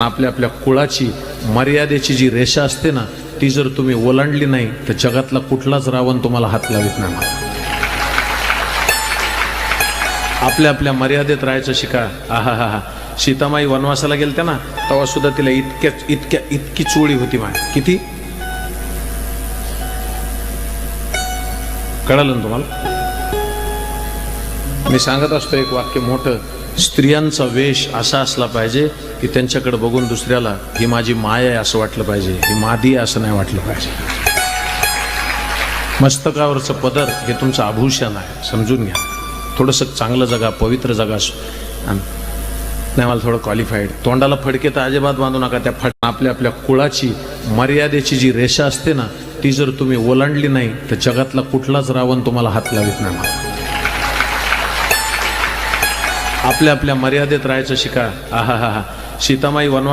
आपल्या आपल्या कुळाची मर्यादेची जी रेषा असते ना, ती जर तुम्ही ओलांडली नाही तर जगातला कुठलाच रावण तुम्हाला हात लावित नाही. आपल्या आपल्या मर्यादेत राहायचं शिका. आहा हा हा. सीतामाई वनवासाला गेलत्या ना, तेव्हा सुद्धा तिला इतकी चोळी होती माझी. किती कळलं ना तुम्हाला? मी सांगत असतो एक वाक्य मोठं, स्त्रियांचा वेश असा असला पाहिजे की त्यांच्याकडे बघून दुसऱ्याला ही माझी माय आहे असं वाटलं पाहिजे, ही मादी आहे असं नाही वाटलं पाहिजे. मस्तकावरचं पदर हे तुमचं आभूषण आहे, समजून घ्या. थोडंसं चांगलं जगा, पवित्र जगा. नाही मला थोडं क्वालिफाईड, तोंडाला फडके तर अजिबात बांधू नका. त्या आपल्या आपल्या कुळाची मर्यादेची जी रेषा असते ना, ती जर तुम्ही ओलांडली नाही तर जगातला कुठलाच रावण तुम्हाला हात लावित नाही. आपल्या आपल्या मर्यादेत राहायचं शिका. आहा हा हा. सीतामाई वनवास